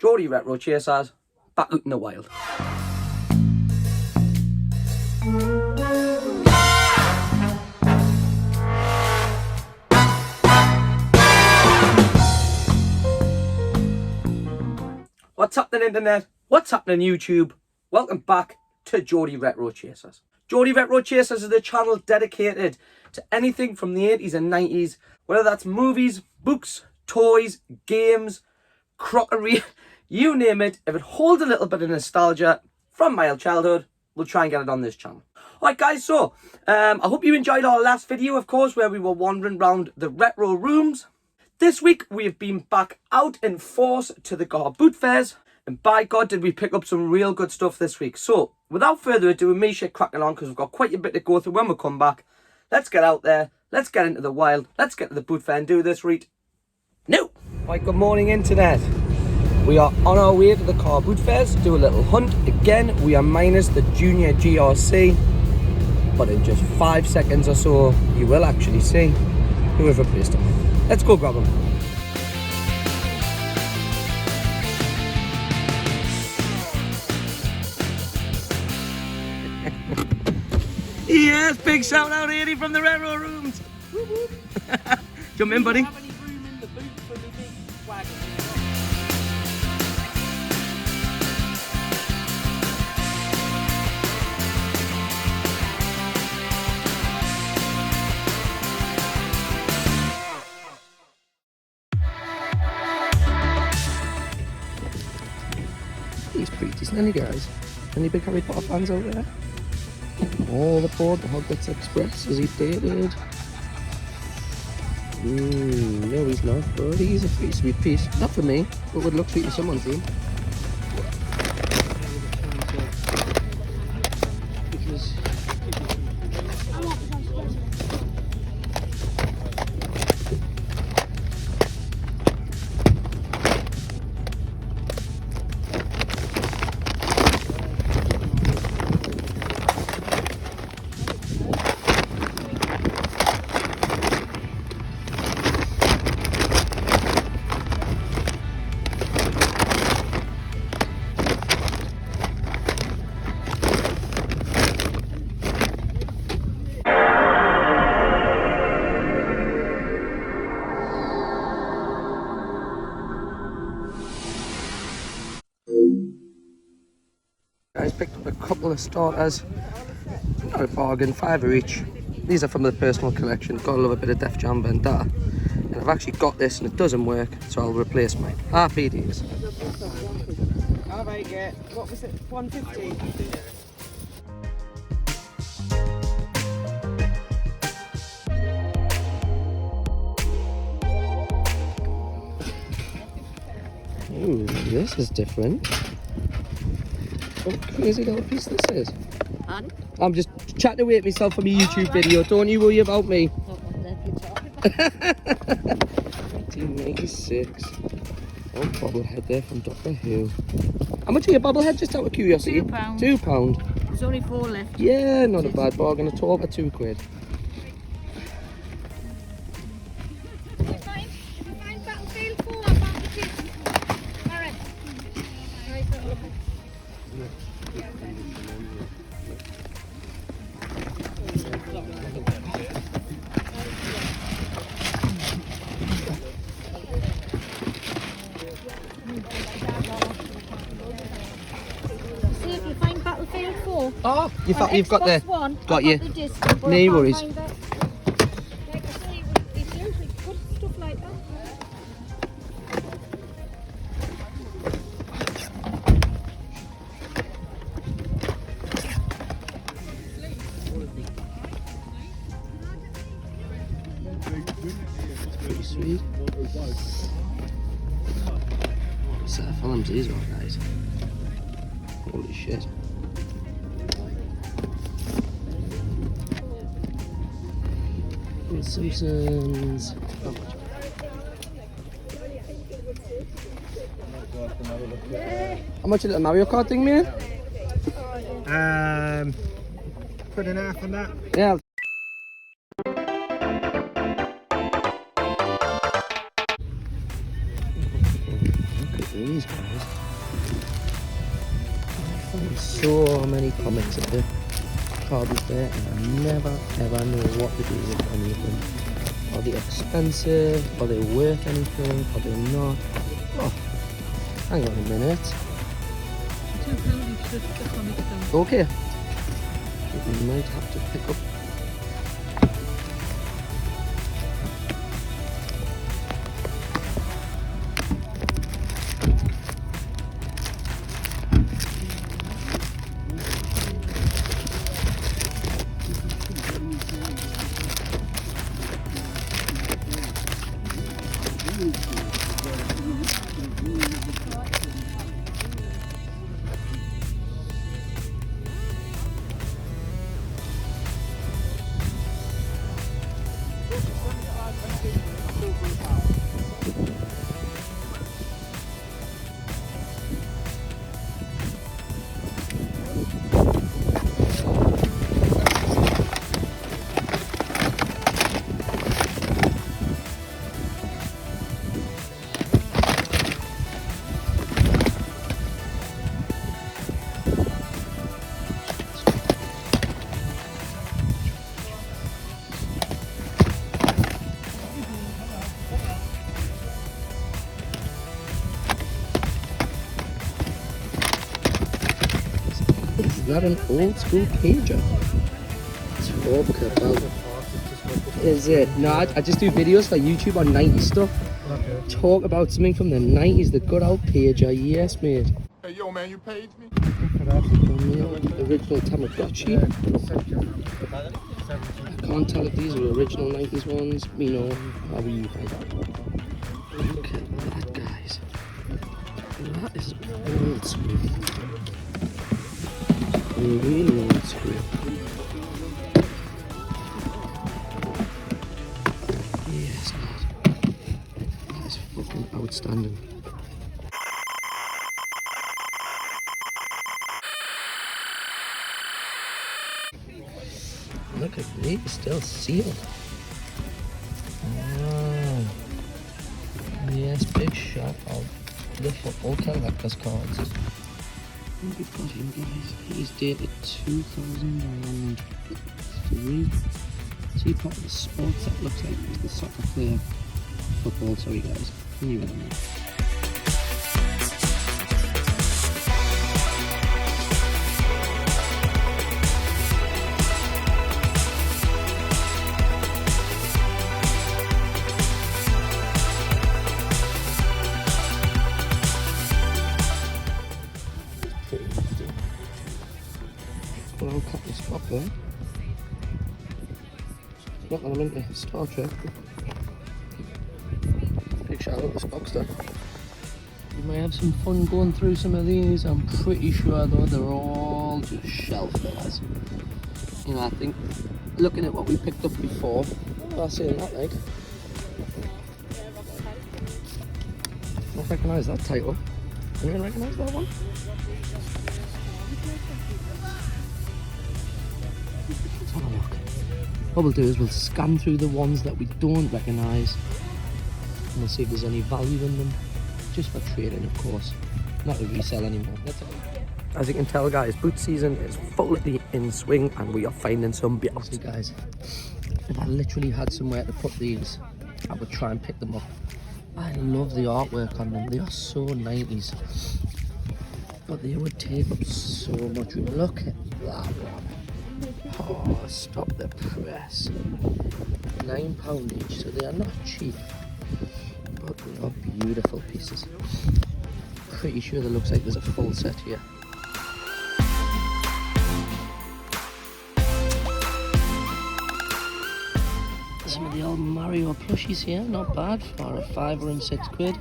Geordie Retro Chasers, back out in the wild. What's happening, internet? What's happening, YouTube? Welcome back to Geordie Retro Chasers. Geordie Retro Chasers is the channel dedicated to anything from the 80s and 90s, whether that's movies, books, toys, games, crockery, you name it. If it holds a little bit of nostalgia from my childhood, we'll try and get it on this channel. Alright guys, so I hope you enjoyed our last video, of course, where we were wandering around the retro rooms. This week we have been back out in force to the car boot fairs, and by God did we pick up some real good stuff this week. So without further ado, me shit cracking on, because we've got quite a bit to go through when we come back. Let's get out there, let's get into the wild, let's get to the boot fair and do this right now. Right, good morning internet. We are on our way to the car boot fairs to do a little hunt. Again, we are minus the junior GRC, but in just 5 seconds or so you will actually see who have replaced him. Let's go grab him. Yes, big shout out Eddie from the retro rooms. Jump in, buddy. He's pretty decent, any guys? Any big Harry Potter fans out there? All aboard the Hogwarts Express as he dated. No, he's not, but he's a pretty sweet piece. Not for me, but would look sweet to someone too. Guys, picked up a couple of starters, not a bargain, £5 each. These are from the personal collection. Gotta love a bit of Def Jam Vendetta. And I've actually got this and it doesn't work, so I'll replace mine. RPDs. Alright, yeah. What was it? 150? Ooh, this is different. What a crazy little piece this is. And? I'm just chatting away at myself from a YouTube video. Don't you worry about me. 1996. Oh, bobblehead there from Doctor Who. How much are your bobblehead, just out of curiosity? £2. £2. There's only 4 left. Yeah, not a bad bargain at all for £2. Battlefield 4, I found the kids. Alright. See if you find Battlefield 4. Oh, you've got the... One, got you. the disc, but I No can't worries. find it. Like I say, it's usually good stuff like that. Pretty sweet. Set of films these are, guys. Holy shit. The Simpsons. How much? How much is the Mario Kart thing, man? Put an half on that. Yeah. Look at these. these guys. I find so many comics of the cards there, and I never ever know what to do with any of them. Are they expensive? Are they worth anything? Are they not? Oh, hang on a minute. £2 each, the comics down. Okay. We might have to pick up. Is that an old school pager? Talk about. Is it? No, I just do videos for YouTube on 90s stuff. Okay. Talk about something from the 90s, the good old pager. Yes, mate. Hey, yo, man, you paid me? The original Tamagotchi. I can't tell if these are original 90s ones. You know, how will you find out? Look at that, guys. That is old school. Really old school. Yes, lad. That is fucking outstanding. Look at these, still sealed. Wow. Yes, big shot of the football collector's cards. What we've got him, guys. He's dated 2003. See part of the sports that looks like he's the soccer player. Football, sorry guys. You know what I mean. Well, I'll cut this up there. Not that I'm into Star Trek. Big shout out to Spockster. You may have some fun going through some of these. I'm pretty sure though they're all just shelf fillers. You know, I think looking at what we picked up before, well, I say that like. I recognise that title. Anyone recognise that one? Let's have a look. What we'll do is we'll scan through the ones that we don't recognise and we'll see if there's any value in them, just for trading of course, not to resell anymore. As you can tell guys, boot season is fully in swing and we are finding some beauty. Guys, if I literally had somewhere to put these, I would try and pick them up. I love the artwork on them, they are so 90s, but they would take up so much room. Look at that one. Oh, stop the press. £9 each, so they are not cheap, but they are beautiful pieces. Pretty sure there looks like there's a full set here. Some of the old Mario plushies here, not bad for a £5 and £6.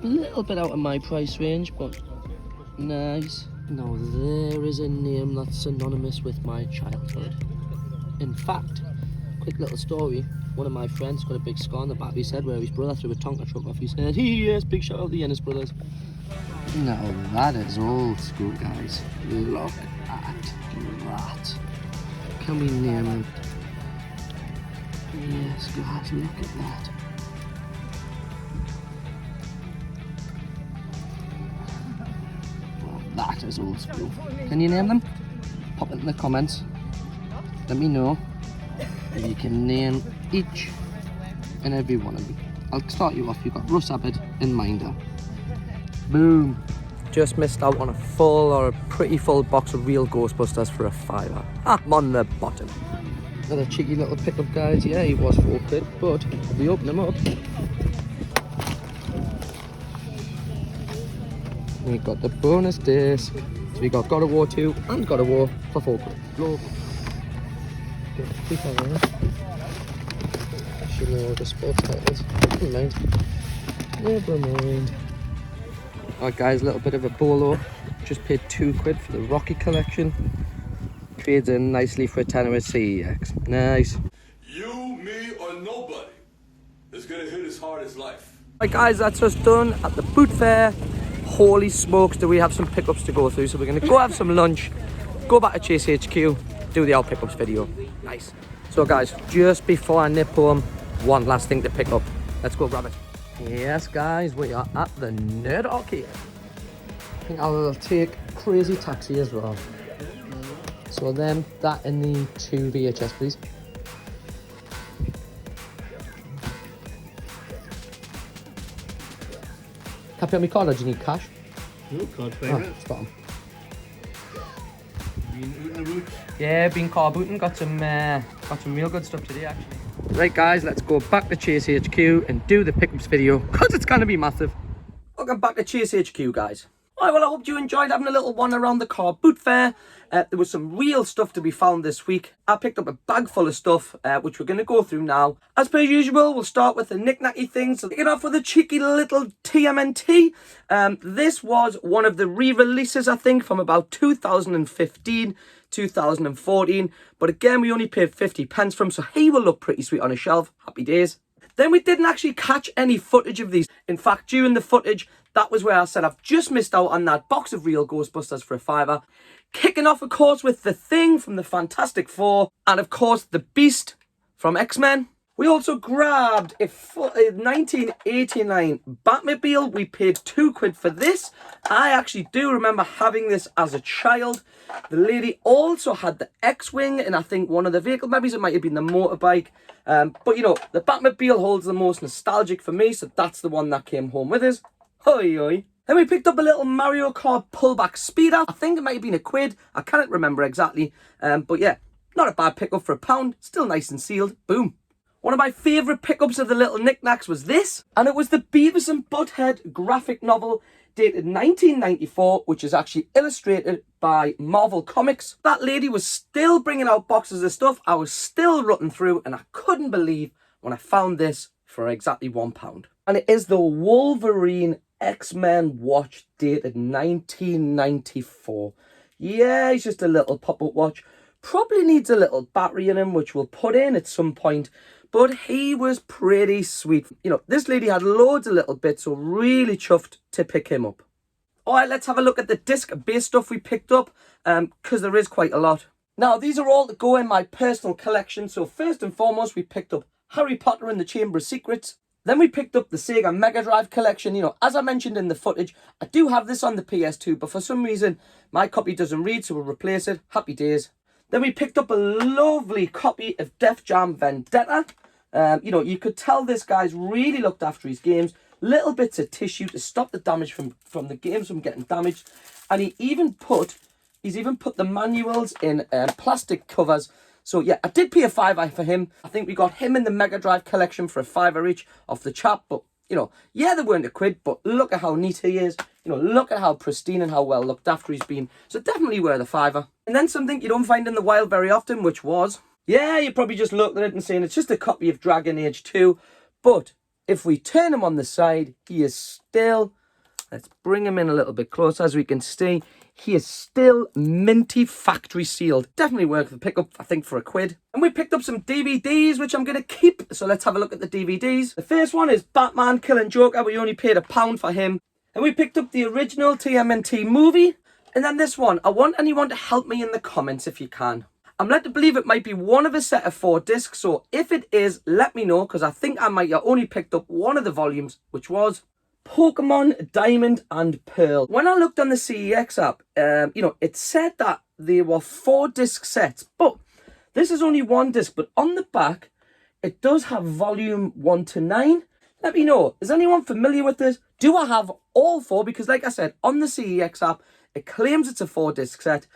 A little bit out of my price range, but nice. Now there is a name that's synonymous with my childhood. In fact, quick little story, one of my friends got a big scar on the back of his head where his brother threw a Tonka truck off his head. Yes, big shout out to the Ennis brothers. Now that is old school, guys. Look at that. Can we name it? Yes, guys, look at that. is old school. Can you name them? Pop it in the comments. Let me know if you can name each and every one of them. I'll start you off. You've got Russ Abbott and Minder. Boom. Just missed out on a full or a pretty full box of real Ghostbusters for a £5. I'm on the bottom. Another cheeky little pickup, guys. Yeah, he was £4, but if we open them up, we got the bonus disc. So we got God of War 2 and God of War for £4. Look. Should know the sports titles. Never mind. Never mind. Alright guys, a little bit of a bolo. Just paid £2 for the Rocky collection. Trades in nicely for a tenner at CEX. Nice. You, me, or nobody is gonna hit as hard as life. Right guys, that's us done at the boot fair. Holy smokes, do we have some pickups to go through. So we're gonna go have some lunch, go back to Chase HQ, do the out pickups video. Nice. So guys, just before I nip home, one last thing to pick up. Let's go grab it. Yes guys, we are at the Nerd Arcade. I think I'll take Crazy Taxi as well. So then, that and the 2 VHS please. Can I pay on my card or do you need cash? No, card payment. Oh, spot on. Been ooting the roots. Yeah, been car booting, got some real good stuff today actually. Right guys, let's go back to Chase HQ and do the pickups video, because it's going to be massive. Welcome back to Chase HQ guys. Alright, well I hope you enjoyed having a little one around the car boot fair. There was some real stuff to be found this week. I picked up a bag full of stuff, which we're going to go through now. As per usual, we'll start with the knick-knacky things. So kicking off with a cheeky little TMNT. This was one of the re-releases, I think, from about 2015, 2014. But again, we only paid 50p for him, so he will look pretty sweet on a shelf. Happy days. Then we didn't actually catch any footage of these. In fact, during the footage, that was where I said I've just missed out on that box of real Ghostbusters for a £5. Kicking off, of course, with the Thing from the Fantastic Four. And, of course, the Beast from X-Men. We also grabbed a 1989 Batmobile. We paid £2 for this. I actually do remember having this as a child. The lady also had the X-Wing, and I think one of the vehicle, maybe it might have been the motorbike. But, you know, the Batmobile holds the most nostalgic for me, so that's the one that came home with us. Hoi, hoi. Then we picked up a little Mario Kart pullback speeder. I think it might have been £1. I can't remember exactly. But yeah, not a bad pickup for £1. Still nice and sealed. Boom. One of my favourite pickups of the little knickknacks was this. And it was the Beavis and Butthead graphic novel dated 1994, which is actually illustrated by Marvel Comics. That lady was still bringing out boxes of stuff. I was still rutting through, and I couldn't believe when I found this for exactly £1. And it is the Wolverine X-Men watch dated 1994. Yeah, it's just a little pop-up watch. Probably needs a little battery in him, which we'll put in at some point. But he was pretty sweet. You know, this lady had loads of little bits, so really chuffed to pick him up. Alright, let's have a look at the disc-based stuff we picked up, because there is quite a lot. Now, these are all to go in my personal collection. So first and foremost, we picked up Harry Potter and the Chamber of Secrets. Then we picked up the Sega Mega Drive collection. You know, as I mentioned in the footage, I do have this on the PS2, but for some reason, my copy doesn't read, so we'll replace it. Happy days. Then we picked up a lovely copy of Jam Vendetta. You know, you could tell this guy's really looked after his games. Little bits of tissue to stop the damage from the games from getting damaged. And he's even put the manuals in plastic covers. So yeah, I did pay a £5 for him. I think we got him in the Mega Drive collection for a £5 each off the chap. But, you know, yeah, they weren't £1, but look at how neat he is. You know, look at how pristine and how well looked after he's been. So definitely worth a £5. And then something you don't find in the wild very often, which was, yeah, you probably just looked at it and saying it's just a copy of Dragon Age 2. But if we turn him on the side, he is still, let's bring him in a little bit closer as we can see. He is still minty factory sealed. Definitely worth the pickup, I think, for £1. And we picked up some DVDs, which I'm going to keep. So let's have a look at the DVDs. The first one is Batman Killing Joker. We only paid £1 for him. And we picked up the original TMNT movie. And then this one. I want anyone to help me in the comments if you can. I'm led to believe it might be one of a set of 4 discs. So if it is, let me know, because I think I might have only picked up one of the volumes, which was Pokemon Diamond and Pearl. When I looked on the CEX app, it said that there were 4 disc sets, but this is only 1 disc. But on the back, it does have volume 1 to 9. Let me know, is anyone familiar with this? Do I have all 4? Because like I said, on the CEX app, it claims it's a 4 disc set.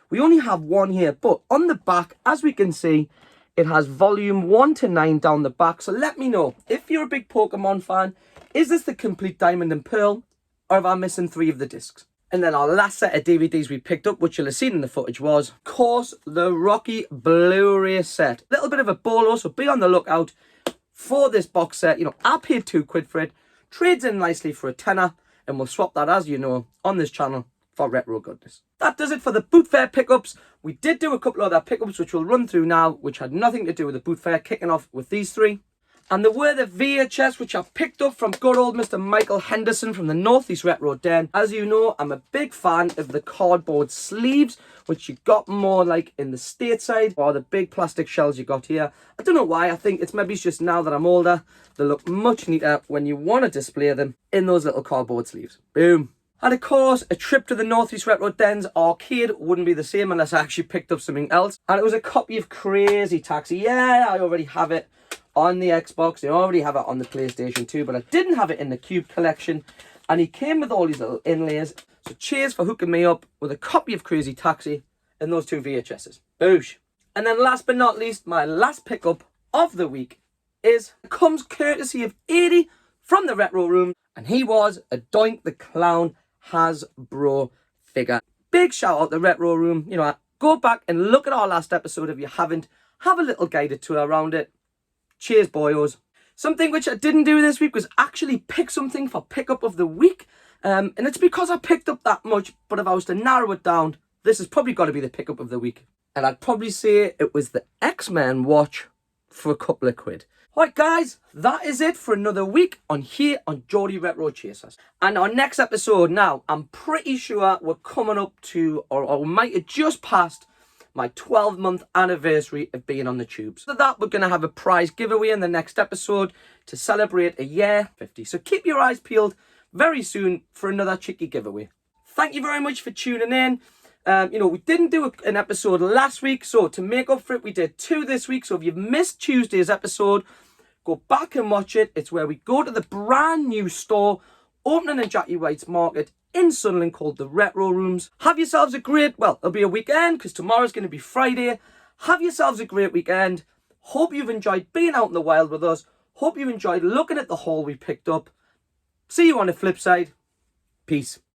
We only have 1 here, but on the back, as we can see, it has volume 1 to 9 down the back. So let me know, if you're a big Pokemon fan, is this the complete Diamond and Pearl, or have I missing 3 of the discs? And then our last set of DVDs we picked up, which you'll have seen in the footage, was, of course, the Rocky Blu-ray set. Little bit of a bolo, so be on the lookout for this box set. I paid £2 for it, trades in nicely for a tenner, and we'll swap that, as you know, on this channel for retro goodness. That does it for the boot fair pickups. We did do a couple of other pickups, which we'll run through now, which had nothing to do with the boot fair, kicking off with these 3. And there were the VHS, which I picked up from good old Mr. Michael Henderson from the Northeast Retro Den. As you know, I'm a big fan of the cardboard sleeves, which you got more like in the stateside, or the big plastic shells you got here. I don't know why. I think it's maybe just now that I'm older, they look much neater when you want to display them in those little cardboard sleeves. Boom. And of course, a trip to the Northeast Retro Den's arcade wouldn't be the same unless I actually picked up something else. And it was a copy of Crazy Taxi. Yeah, I already have it on the Xbox. I already have it on the PlayStation 2, but I didn't have it in the Cube collection. And he came with all these little inlays. So cheers for hooking me up with a copy of Crazy Taxi and those 2 VHSs. Boosh. And then last but not least, my last pickup of the week comes courtesy of 80 from the Retro Room. And he was a Doink the Clown Hasbro figure. Big shout out to the Retro Room. Go back and look at our last episode if you haven't. Have a little guided tour around it. Cheers, boyos. Something which I didn't do this week was actually pick something for pickup of the week. And it's because I picked up that much, but if I was to narrow it down, this has probably got to be the pickup of the week. And I'd probably say it was the X-Men watch for a couple of quid. Right, guys, that is it for another week on here on Geordie Retro Chasers. And our next episode now, I'm pretty sure we're coming up to, or we might have just passed, my 12-month anniversary of being on the tubes. So that, we're going to have a prize giveaway in the next episode to celebrate a year 50. So keep your eyes peeled very soon for another cheeky giveaway. Thank you very much for tuning in. We didn't do an episode last week, so to make up for it, we did 2 this week. So if you've missed Tuesday's episode, go back and watch it. It's where we go to the brand new store opening in Jackie White's Market in Sunderland called the Retro Rooms. Have yourselves a great, well, it'll be a weekend because tomorrow's going to be Friday. Have yourselves a great weekend. Hope you've enjoyed being out in the wild with us. Hope you enjoyed looking at the haul we picked up. See you on the flip side. Peace.